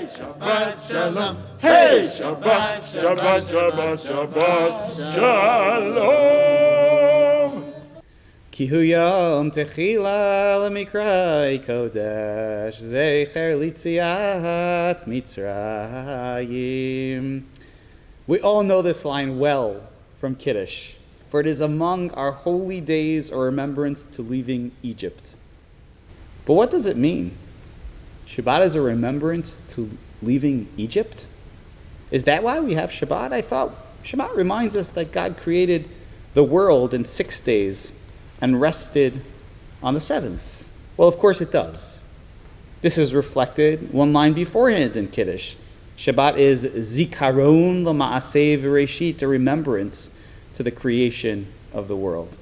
Hey, Shabbat Shalom. Hey, Shabbat, Shabbat, Shabbat, Shabbat Shalom. Ki hu yom techila lemikrai kodesh zecher litziat Mitzrayim. We all know this line well from Kiddush, for it is among our holy days or remembrance to leaving Egypt. But what does it mean? Shabbat is a remembrance to leaving Egypt? Is that why we have Shabbat? I thought Shabbat reminds us that God created the world in 6 days and rested on the seventh. Well, of course it does. This is reflected one line beforehand in Kiddush. Shabbat is zikaron l'ma'aseh v'reshit, a remembrance to the creation of the world.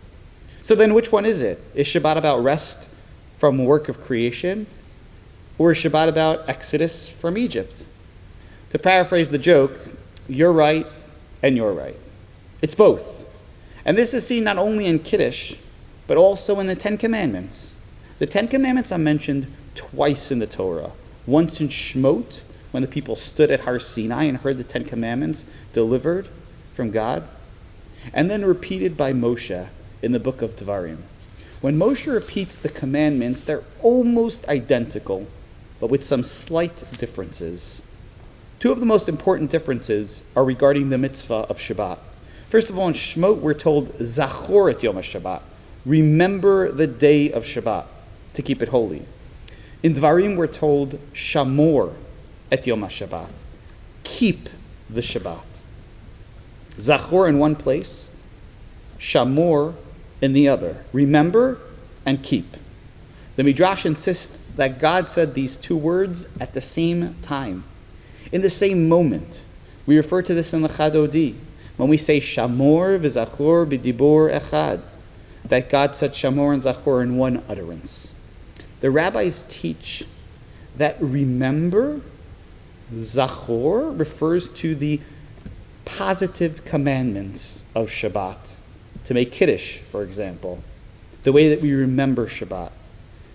So then which one is it? Is Shabbat about rest from work of creation? Or is Shabbat about exodus from Egypt? To paraphrase the joke, you're right and you're right. It's both. And this is seen not only in Kiddush, but also in the Ten Commandments. The Ten Commandments are mentioned twice in the Torah. Once in Shemot, when the people stood at Har Sinai and heard the Ten Commandments delivered from God. And then repeated by Moshe in the book of Devarim. When Moshe repeats the commandments, they're almost identical, but with some slight differences. Two of the most important differences are regarding the mitzvah of Shabbat. First of all, in Shemot, we're told, Zachor et Yom HaShabbat. Remember the day of Shabbat, to keep it holy. In Dvarim, we're told, Shamor et Yom HaShabbat. Keep the Shabbat. Zachor in one place, Shamor in the other. Remember and keep. The Midrash insists that God said these two words at the same time, in the same moment. We refer to this in the Chadodi, when we say Shamor v'Zachor b'dibur echad, that God said Shamor and Zachor in one utterance. The rabbis teach that remember, Zachor, refers to the positive commandments of Shabbat, to make Kiddush, for example, the way that we remember Shabbat.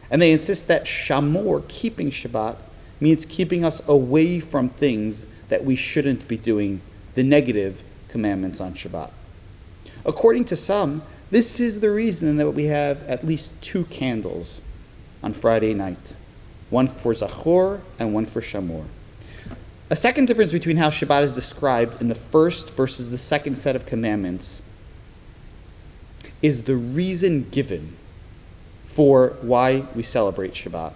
And they insist that Shamor, keeping Shabbat, means keeping us away from things that we shouldn't be doing, the negative commandments on Shabbat. According to some, this is the reason that we have at least 2 candles on Friday night, one for Zachor and one for Shamor. A second difference between how Shabbat is described in the first versus the second set of commandments is the reason given for why we celebrate Shabbat.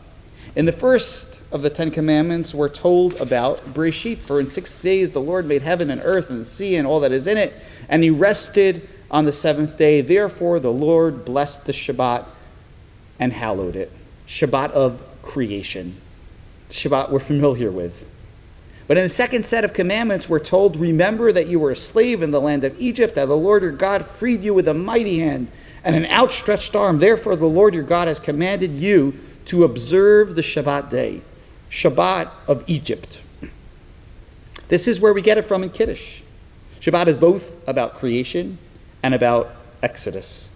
In the first of the 10 Commandments, we're told about Bereshit, for in 6 days the Lord made heaven and earth and the sea and all that is in it, and he rested on the 7th day. Therefore the Lord blessed the Shabbat and hallowed it. Shabbat of creation. Shabbat we're familiar with. But in the second set of commandments, we're told, remember that you were a slave in the land of Egypt, that the Lord your God freed you with a mighty hand and an outstretched arm. Therefore, the Lord your God has commanded you to observe the Shabbat day, Shabbat of Egypt. This is where we get it from in Kiddush. Shabbat is both about creation and about Exodus.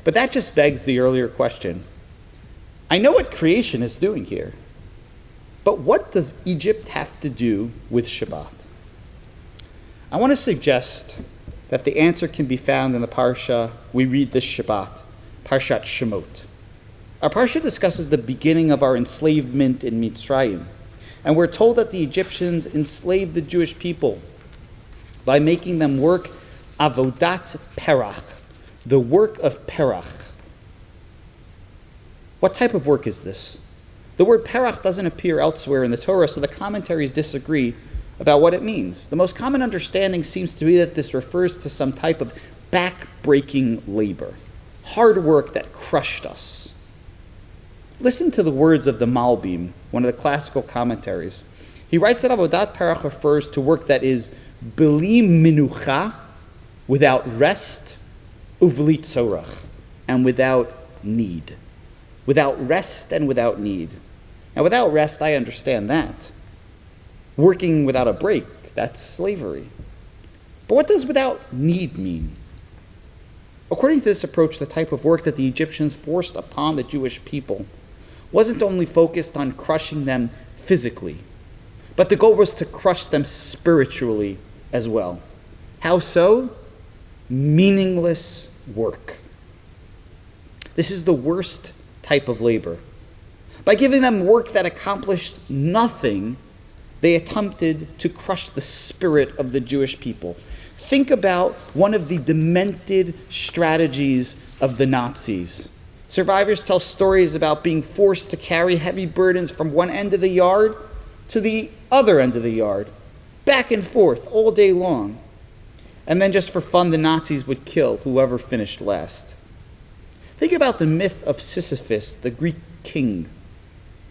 But that just begs the earlier question. I know what creation is doing here, but what does Egypt have to do with Shabbat? I want to suggest that the answer can be found in the parsha we read this Shabbat, Parshat Shemot. Our parsha discusses the beginning of our enslavement in Mitzrayim, and we're told that the Egyptians enslaved the Jewish people by making them work avodat perach, the work of perach. What type of work is this? The word perach doesn't appear elsewhere in the Torah, so the commentaries disagree about what it means. The most common understanding seems to be that this refers to some type of back-breaking labor, hard work that crushed us. Listen to the words of the Malbim, one of the classical commentaries. He writes that avodat perach refers to work that is b'li minucha, without rest, uvli tzorach, and without need. Without rest and without need. Now, without rest, I understand that. Working without a break, that's slavery. But what does without need mean? According to this approach, the type of work that the Egyptians forced upon the Jewish people wasn't only focused on crushing them physically, But the goal was to crush them spiritually as well. How so? Meaningless work. This is the worst type of labor. By giving them work that accomplished nothing, they attempted to crush the spirit of the Jewish people. Think about one of the demented strategies of the Nazis. Survivors tell stories about being forced to carry heavy burdens from one end of the yard to the other end of the yard, back and forth all day long. And then just for fun, the Nazis would kill whoever finished last. Think about the myth of Sisyphus, the Greek king,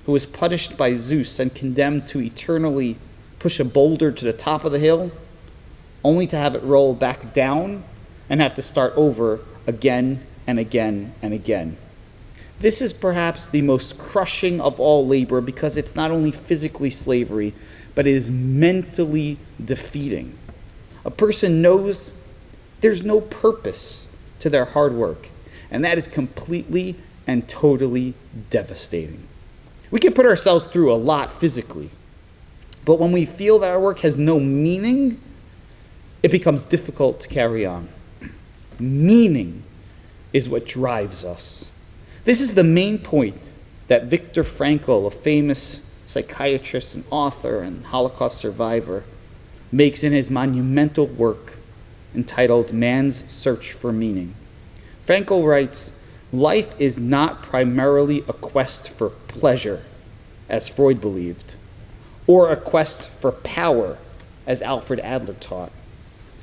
who was punished by Zeus and condemned to eternally push a boulder to the top of the hill, only to have it roll back down and have to start over again and again and again. This is perhaps the most crushing of all labor because it's not only physically slavery, but it is mentally defeating. A person knows there's no purpose to their hard work, and that is completely and totally devastating. We can put ourselves through a lot physically, but when we feel that our work has no meaning, it becomes difficult to carry on. Meaning is what drives us. This is the main point that Viktor Frankl, a famous psychiatrist and author and Holocaust survivor, makes in his monumental work entitled Man's Search for Meaning. Frankl writes, "Life is not primarily a quest for pleasure, as Freud believed, or a quest for power, as Alfred Adler taught,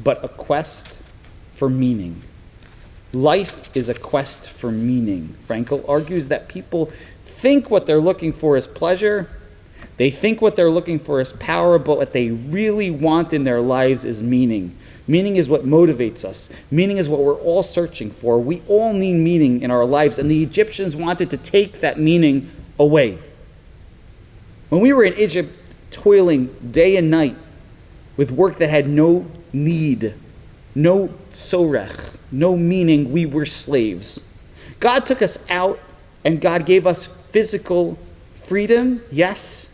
but a quest for meaning." Life is a quest for meaning. Frankl argues that people think what they're looking for is pleasure, they think what they're looking for is power, but what they really want in their lives is meaning. Meaning is what motivates us. Meaning is what we're all searching for. We all need meaning in our lives, and the Egyptians wanted to take that meaning away. When we were in Egypt, toiling day and night with work that had no need, no sorech, no meaning, we were slaves. God took us out, and God gave us physical freedom, yes,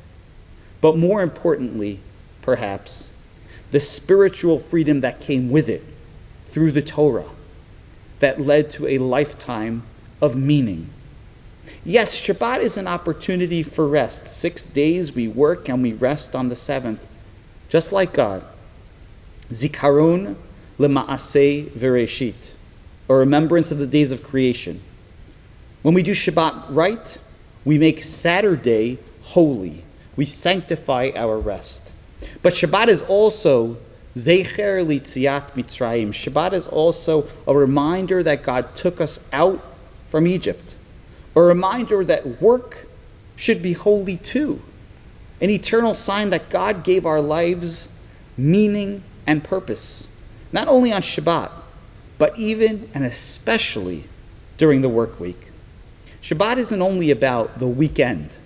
but more importantly, perhaps, the spiritual freedom that came with it through the Torah that led to a lifetime of meaning. Yes, Shabbat is an opportunity for rest. 6 days we work and we rest on the seventh, just like God. Zikaron lema'aseh vereshit, a remembrance of the days of creation. When we do Shabbat right, we make Saturday holy. We sanctify our rest. But Shabbat is also Zecher Litziat Mitzrayim. Shabbat is also a reminder that God took us out from Egypt. A reminder that work should be holy too. An eternal sign that God gave our lives meaning and purpose. Not only on Shabbat, but even and especially during the work week. Shabbat isn't only about the weekend.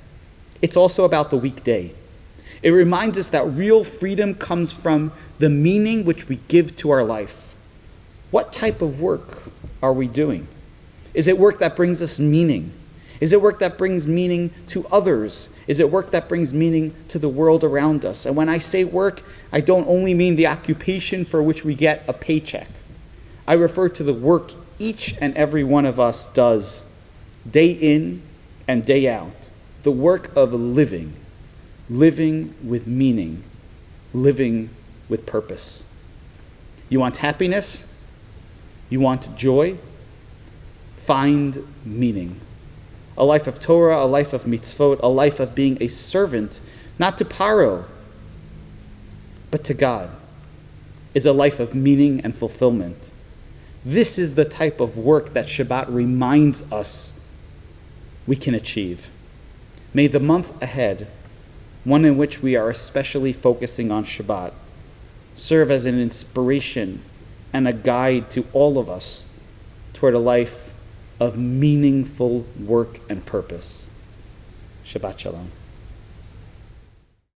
It's also about the weekday. It reminds us that real freedom comes from the meaning which we give to our life. What type of work are we doing? Is it work that brings us meaning? Is it work that brings meaning to others? Is it work that brings meaning to the world around us? And when I say work, I don't only mean the occupation for which we get a paycheck. I refer to the work each and every one of us does, day in and day out. The work of living with meaning, living with purpose. You want happiness? You want joy? Find meaning. A life of Torah, a life of mitzvot, a life of being a servant, not to Paro, but to God, is a life of meaning and fulfillment. This is the type of work that Shabbat reminds us we can achieve. May the month ahead, one in which we are especially focusing on Shabbat, serve as an inspiration and a guide to all of us toward a life of meaningful work and purpose. Shabbat Shalom.